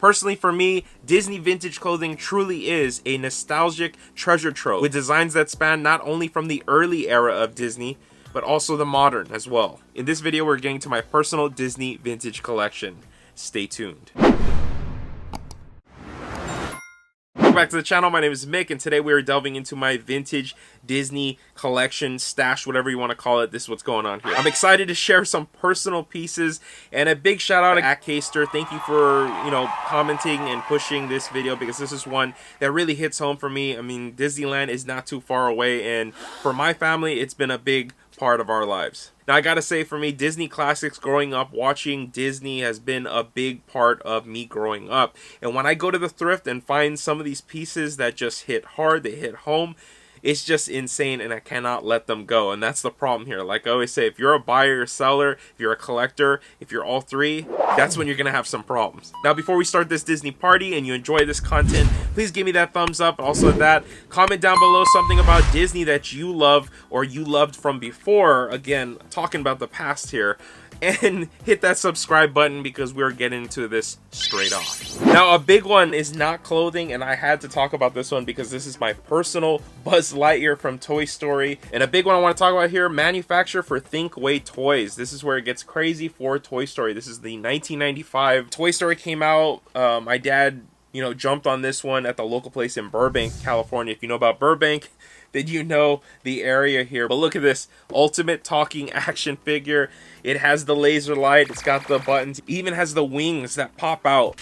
Personally, for me, Disney vintage clothing truly is a nostalgic treasure trove with designs that span not only from the early era of Disney, but also the modern as well. In this video, we're getting to my personal Disney vintage collection. Stay tuned. Welcome back to the channel. My name is Mick, and today we are delving into my vintage Disney collection, stash, whatever you want to call it. This is what's going on here. I'm excited to share some personal pieces, and a big shout out to Caster. Thank you for, commenting and pushing this video, because this is one that really hits home for me. I mean, Disneyland is not too far away, and for my family, it's been a big part of our lives. Now, I gotta say, for me, Disney classics, growing up watching Disney has been a big part of me growing up. And when I go to the thrift and find some of these pieces that just hit hard, they hit home, it's just insane, and I cannot let them go. And that's the problem here. Like I always say, if you're a buyer or seller, if you're a collector, if you're all three, that's when you're gonna have some problems. Now, before we start this Disney party and you enjoy this content, please give me that thumbs up. Also, comment down below something about Disney that you love or you loved from before. Again, talking about the past here. And hit that subscribe button, because we're getting into this straight off. Now, a big one is not clothing, and I had to talk about this one because this is my personal Buzz Lightyear from Toy Story. And a big one I want to talk about here, manufacturer for Thinkway Toys. This is where it gets crazy for Toy Story. This is the 1995 Toy Story came out. My dad, jumped on this one at the local place in Burbank, California. If you know about Burbank, then you know the area here. But look at this ultimate talking action figure. It has the laser light, it's got the buttons, it even has the wings that pop out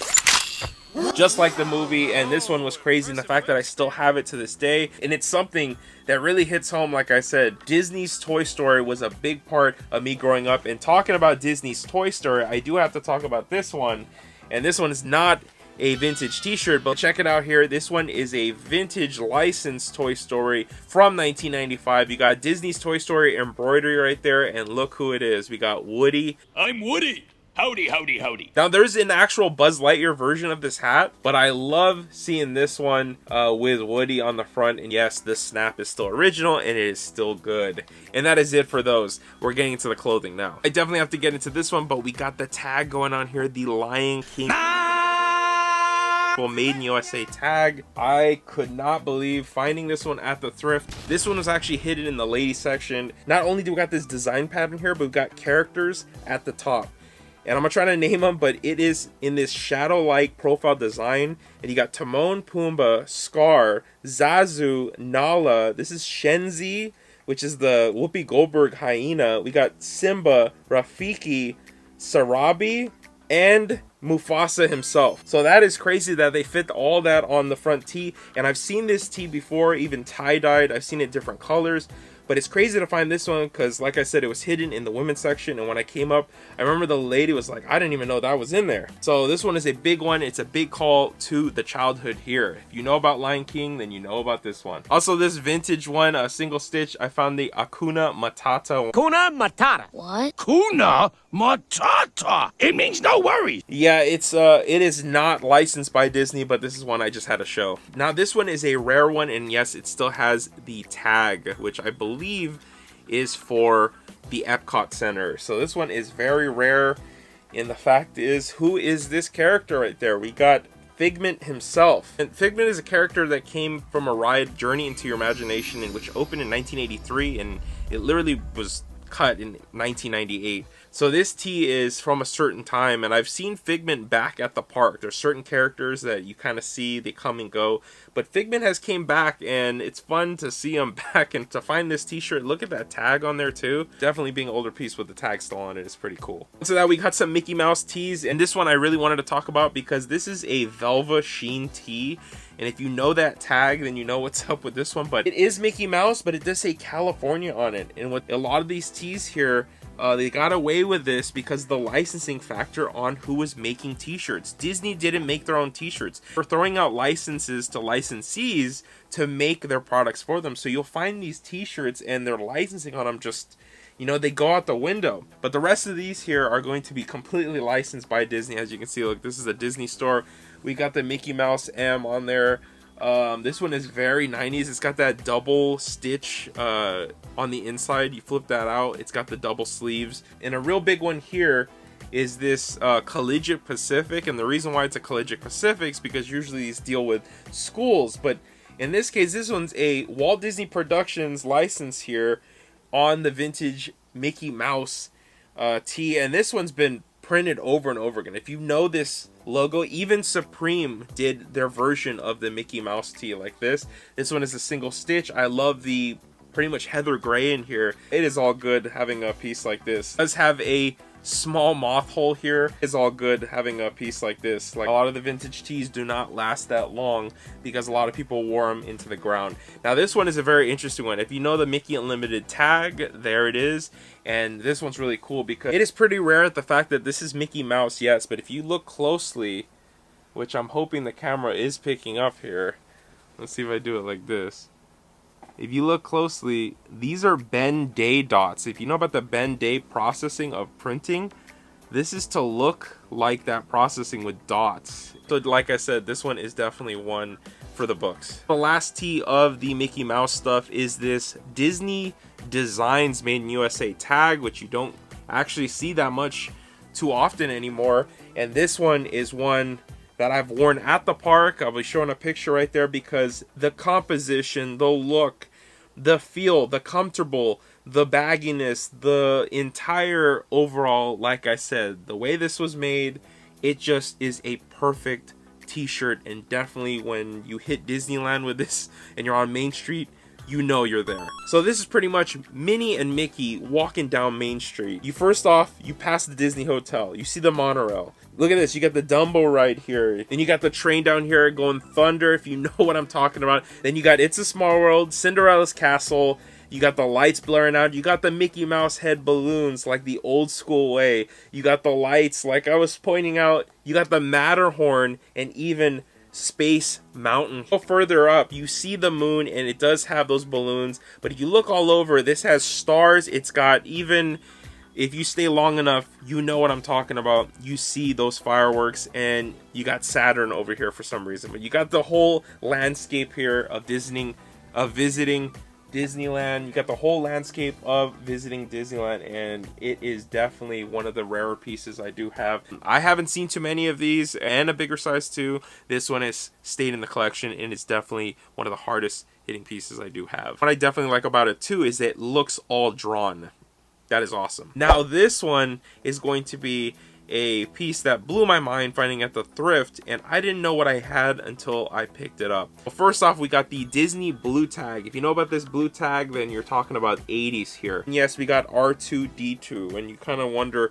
just like the movie. And this one was crazy in the fact that I still have it to this day, and it's something that really hits home. Like I said, Disney's Toy Story was a big part of me growing up. And talking about Disney's Toy Story, I do have to talk about this one, and this one is not a vintage t-shirt, but check it out here. This one is a vintage licensed Toy Story from 1995. You got Disney's Toy Story embroidery right there, and look who it is. We got Woody. I'm Woody. Howdy, howdy, howdy. Now, there's an actual Buzz Lightyear version of this hat, but I love seeing this one with Woody on the front. And yes, the snap is still original, and it is still good. And that is it for those. We're getting into the clothing now. I definitely have to get into this one, but we got the tag going on here, the Lion King Made in USA tag. I could not believe finding this one at the thrift. This one was actually hidden in the ladies section. Not only do we got this design pattern here, but we've got characters at the top. And I'm gonna try to name them, but it is in this shadow-like profile design. And you got Timon, Pumbaa, Scar, Zazu, Nala. This is Shenzi, which is the Whoopi Goldberg hyena. We got Simba, Rafiki, Sarabi, and Mufasa himself. So that is crazy that they fit all that on the front tee. And I've seen this tee before, even tie-dyed. I've seen it different colors. But it's crazy to find this one because, like I said, it was hidden in the women's section. And when I came up, I remember the lady was like, I didn't even know that was in there. So this one is a big one. It's a big call to the childhood here. If you know about Lion King, then you know about this one. Also, this vintage one, a single stitch, I found the Hakuna Matata. Hakuna Matata. What? Hakuna Matata. It means no worries. Yeah, it is not licensed by Disney, but this is one I just had to show. Now, this one is a rare one, and yes, it still has the tag, which I believe is for the Epcot Center. So this one is very rare, and the fact is, who is this character right there? We got Figment himself. And Figment is a character that came from a ride, Journey into Your Imagination, in which opened in 1983, and it literally was cut in 1998. So this tee is from a certain time, and I've seen Figment back at the park. There's certain characters that you kind of see, they come and go, but Figment has came back, and it's fun to see him back. And to find this t-shirt, look at that tag on there too. Definitely being an older piece with the tag still on it is pretty cool. So that we got some Mickey Mouse tees, and this one I really wanted to talk about because this is a Velva Sheen tee. And if you know that tag, then you know what's up with this one. But it is Mickey Mouse, but it does say California on it. And with a lot of these tees here, they got away with this because the licensing factor on who was making t-shirts. Disney didn't make their own t-shirts. They're throwing out licenses to licensees to make their products for them. So you'll find these t-shirts and their licensing on them just, they go out the window. But the rest of these here are going to be completely licensed by Disney. As you can see, look, this is a Disney store. We got the Mickey Mouse M on there. This one is very 90s. It's got that double stitch on the inside. You flip that out, it's got the double sleeves. And a real big one here is this Collegiate Pacific, and the reason why it's a Collegiate Pacific is because usually these deal with schools, but in this case, this one's a Walt Disney Productions license here on the vintage Mickey Mouse tee, and this one's been printed over and over again. If you know this logo, even Supreme did their version of the Mickey Mouse tee like this. This one is a single stitch. I love the pretty much heather gray in here. It is all good having a piece like this. It does have a small moth hole here. It's all good having a piece like this. Like, a lot of the vintage tees do not last that long because a lot of people wore them into the ground. Now this one is a very interesting one. If you know the Mickey Unlimited tag, there it is. And this one's really cool because it is pretty rare, the fact that this is Mickey Mouse, yes, but if you look closely, which I'm hoping the camera is picking up here, let's see if I do it like this. If you look closely, these are Ben Day dots. If you know about the Ben Day processing of printing, this is to look like that processing with dots. So like I said, this one is definitely one for the books. The last tee of the Mickey Mouse stuff is this Disney Designs Made in USA tag, which you don't actually see that much too often anymore. And this one is one that I've worn at the park. I'll be showing a picture right there because the composition, the look, the feel, the comfortable, the bagginess, the entire overall, like I said, the way this was made, it just is a perfect t-shirt. And definitely when you hit Disneyland with this and you're on Main Street, you know you're there. So this is pretty much Minnie and Mickey walking down Main Street. You first off, you pass the Disney Hotel. You see the monorail. Look at this, you got the Dumbo ride here. Then you got the train down here going Thunder, if you know what I'm talking about. Then you got It's a Small World, Cinderella's Castle. You got the lights blaring out. You got the Mickey Mouse head balloons like the old school way. You got the lights like I was pointing out. You got the Matterhorn and even Space Mountain. Go further up, you see the moon and it does have those balloons, but if you look all over, this has stars. It's got, even if you stay long enough, you know what I'm talking about. You see those fireworks, and you got Saturn over here for some reason, but you got the whole landscape here of visiting Disneyland. You got the whole landscape of visiting Disneyland, and it is definitely one of the rarer pieces I do have. I haven't seen too many of these, and a bigger size too. This one has stayed in the collection, and it's definitely one of the hardest hitting pieces I do have. What I definitely like about it too is that it looks all drawn. That is awesome. Now this one is going to be a piece that blew my mind finding at the thrift, and I didn't know what I had until I picked it up. Well, first off, we got the Disney blue tag. If you know about this blue tag, then you're talking about 80s here. And yes, we got R2-D2, and you kind of wonder,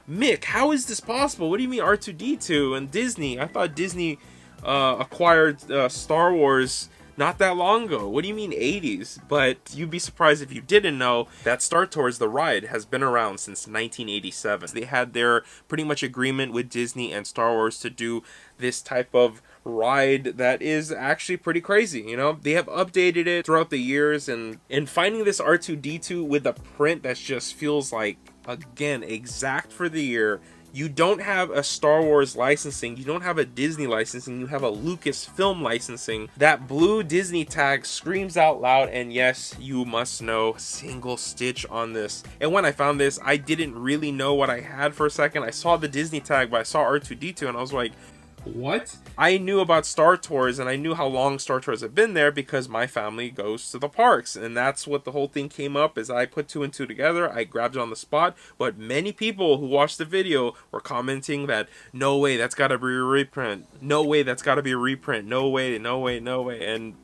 Mick, how is this possible? What do you mean R2-D2 and Disney? I thought Disney acquired Star Wars not that long ago. What do you mean 80s? But you'd be surprised if you didn't know that Star Tours, the ride, has been around since 1987. They had their pretty much agreement with Disney and Star Wars to do this type of ride that is actually pretty crazy. You know, they have updated it throughout the years, and finding this R2-D2 with a print that just feels like, again, exact for the year. You don't have a Star Wars licensing, you don't have a Disney licensing, you have a Lucasfilm licensing. That blue Disney tag screams out loud, and yes, you must know, single stitch on this. And when I found this, I didn't really know what I had for a second. I saw the Disney tag, but I saw R2-D2 and I was like, what? I knew about Star Tours, and I knew how long Star Tours have been there because my family goes to the parks, and that's what the whole thing came up. As I put two and two together, I grabbed it on the spot. But many people who watched the video were commenting that no way, that's got to be a reprint, no way, that's got to be a reprint, no way, no way, no way. And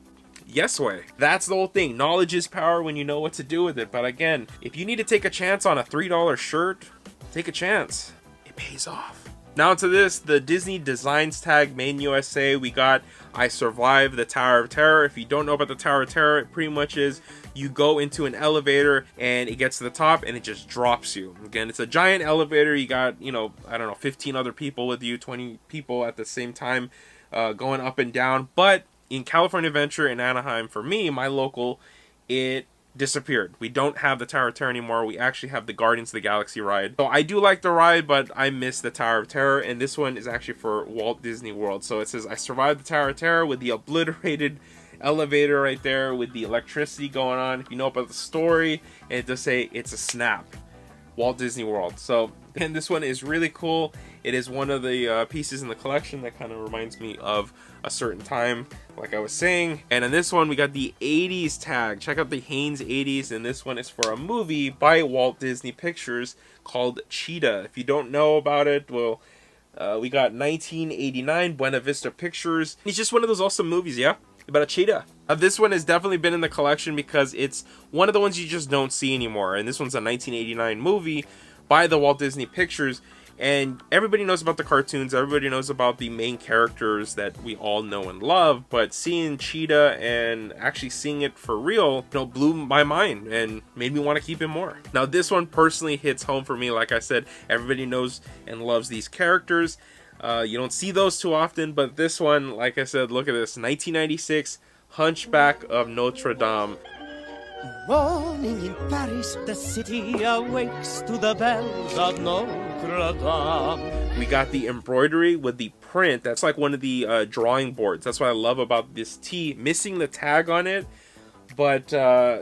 yes way. That's the whole thing. Knowledge is power when you know what to do with it. But again, if you need to take a chance on a $3 shirt, take a chance. It pays off. Now to this, the Disney Designs tag made in USA. We got I Survived the Tower of Terror. If you don't know about the Tower of Terror, it pretty much is you go into an elevator and it gets to the top and it just drops you. Again, it's a giant elevator. You got, you know, I don't know, 15 other people with you, 20 people at the same time going up and down. But in California Adventure in Anaheim, for me, my local, it disappeared. We don't have the Tower of Terror anymore. We actually have the Guardians of the Galaxy ride. So I do like the ride, but I miss the Tower of Terror, and this one is actually for Walt Disney World. So it says I survived the Tower of Terror with the obliterated elevator right there with the electricity going on. If you know about the story, and it does say it's a snap. Walt Disney World. So, and this one is really cool. It is one of the pieces in the collection that kind of reminds me of a certain time, like I was saying. And in this one, we got the 80s tag. Check out the Haynes 80s, and this one is for a movie by Walt Disney Pictures called Cheetah. If you don't know about it, well, we got 1989 Buena Vista Pictures. It's just one of those awesome movies, yeah? About a cheetah. This one has definitely been in the collection because it's one of the ones you just don't see anymore. And this one's a 1989 movie by the Walt Disney Pictures. And everybody knows about the cartoons. Everybody knows about the main characters that we all know and love. But seeing Cheetah and actually seeing it for real, you know, blew my mind and made me want to keep it more. Now, this one personally hits home for me. Like I said, everybody knows and loves these characters. You don't see those too often, but this one, like I said, look at this. 1996 Hunchback of Notre Dame. Morning in Paris, the city awakes to the bells of Notre Dame. We got the embroidery with the print. That's like one of the drawing boards. That's what I love about this tee. Missing the tag on it, but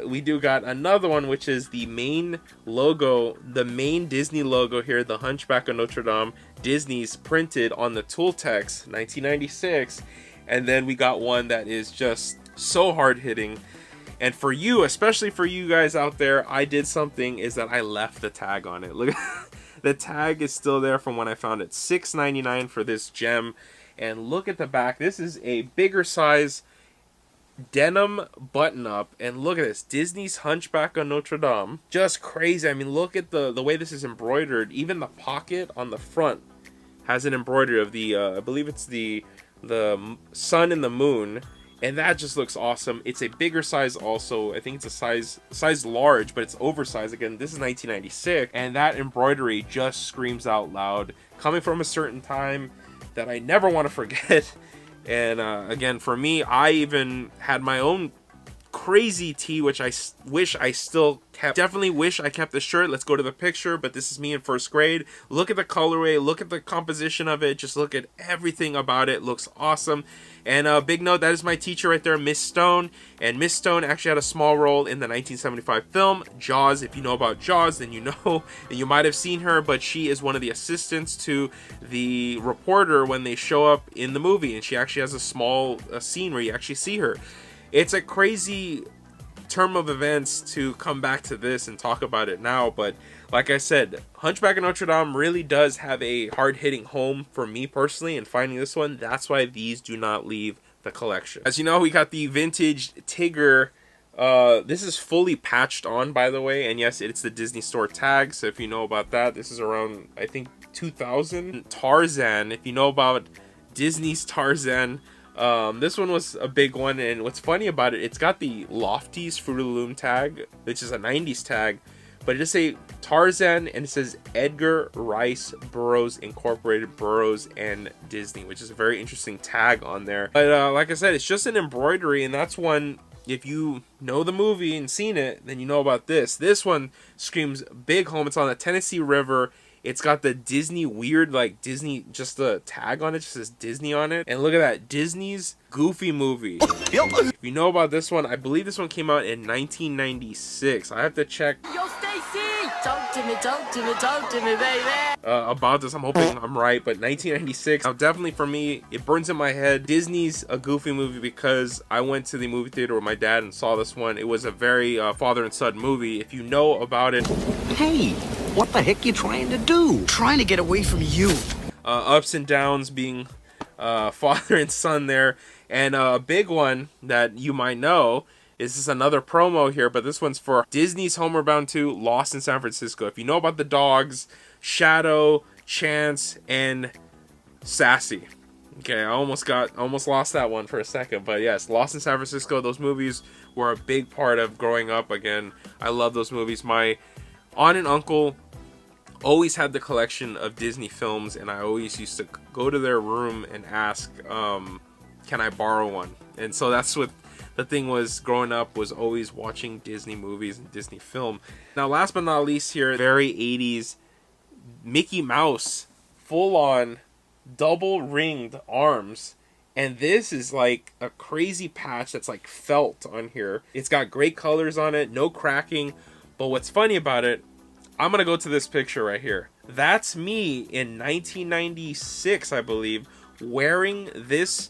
we do got another one, which is the main logo, the main Disney logo here, the Hunchback of Notre Dame. Disney's printed on the Tooltex, 1996. And then we got one that is just so hard-hitting. And for you, especially for you guys out there, I did something, is that I left the tag on it. Look, the tag is still there from when I found it. $6.99 for this gem. And look at the back. This is a bigger size denim button-up, and look at this, Disney's Hunchback of Notre Dame. Just crazy. I mean, look at the way this is embroidered. Even the pocket on the front has an embroidery of the I believe it's the sun and the moon, and that just looks awesome. It's a bigger size also. I think it's a size large, but it's oversized. Again, this is 1996, and that embroidery just screams out loud, coming from a certain time that I never want to forget. And again, for me, I even had my own crazy tee, which I wish I still kept. Definitely wish I kept the shirt. Let's go to the picture, but this is me in first grade. Look at the colorway, look at the composition of it, just look at everything about it. Looks awesome. And a big note, that is my teacher right there, Miss Stone. And Miss Stone actually had a small role in the 1975 film Jaws. If you know about Jaws, then you know, and you might have seen her, but she is one of the assistants to the reporter when they show up in the movie, and she actually has a small scene where you actually see her. It's a crazy term of events to come back to this and talk about it now, but like I said, Hunchback of Notre Dame really does have a hard-hitting home for me personally, and finding this one, that's why these do not leave the collection. As you know, we got the vintage Tigger. This is fully patched on, by the way, and yes, it's the Disney Store tag, so if you know about that, this is around, I think, 2000. Tarzan, if you know about Disney's Tarzan, this one was a big one, and what's funny about it, it's got the Lofty's Fruit of the Loom tag, which is a 90s tag, but it just say Tarzan, and it says Edgar Rice Burroughs Incorporated, Burroughs and Disney, which is a very interesting tag on there. But like I said, it's just an embroidery, and that's one, if you know the movie and seen it, then you know about this. This one screams big home. It's on the Tennessee River. It's got the Disney weird, like Disney, just the tag on it just says Disney on it. And look at that, Disney's Goofy Movie. If you know about this one, I believe this one came out in 1996. I have to check. Yo, Stacy! Talk to me, baby! About this, I'm hoping I'm right, but 1996. Now, definitely for me, it burns in my head. Disney's A Goofy Movie, because I went to the movie theater with my dad and saw this one. It was a very father and son movie. If you know about it. Hey, what the heck you trying to do? Trying to get away from you. Ups and downs being father and son there. And a big one that you might know is this another promo here, but this one's for Disney's Homeward Bound 2 Lost in San Francisco. If you know about the dogs, Shadow, Chance, and Sassy. Okay, I almost lost that one for a second, but yes, Lost in San Francisco, those movies were a big part of growing up. Again, I love those movies. My aunt and uncle always had the collection of Disney films, and I always used to go to their room and ask, can I borrow one? And so that's what the thing was growing up, was always watching Disney movies and Disney film. Now, last but not least here, very 80s, Mickey Mouse, full on double ringed arms. And this is like a crazy patch that's like felt on here. It's got great colors on it, no cracking. But what's funny about it, I'm gonna go to this picture right here. That's me in 1996, I believe, wearing this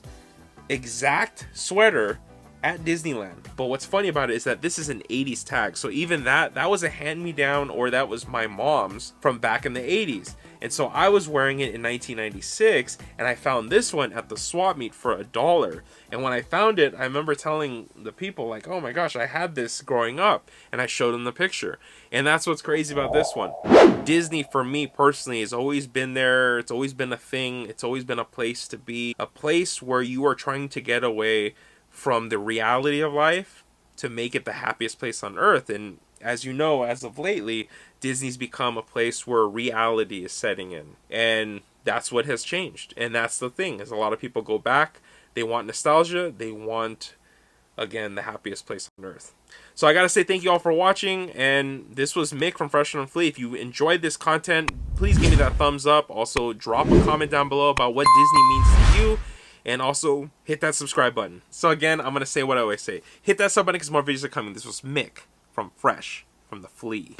exact sweater at Disneyland. But what's funny about it is that this is an 80s tag, so even that was a hand-me-down, or that was my mom's from back in the 80s. And so I was wearing it in 1996, and I found this one at the swap meet for $1. And when I found it, I remember telling the people, like, oh my gosh, I had this growing up, and I showed them the picture. And that's what's crazy about this one. Disney, for me personally, has always been there. It's always been a thing. It's always been a place to be, a place where you are trying to get away from the reality of life to make it the happiest place on earth. And as you know, as of lately, Disney's become a place where reality is setting in, and that's what has changed. And that's the thing, is a lot of people go back, they want nostalgia, they want, again, the happiest place on earth. So I gotta say thank you all for watching, and this was Mick from Fresh on Flea. If you enjoyed this content, please give me that thumbs up. Also, drop a comment down below about what Disney means to you, and also hit that subscribe button. So again, I'm gonna say what I always say: hit that sub button because more videos are coming. This was Mick from Fresh from the Flea.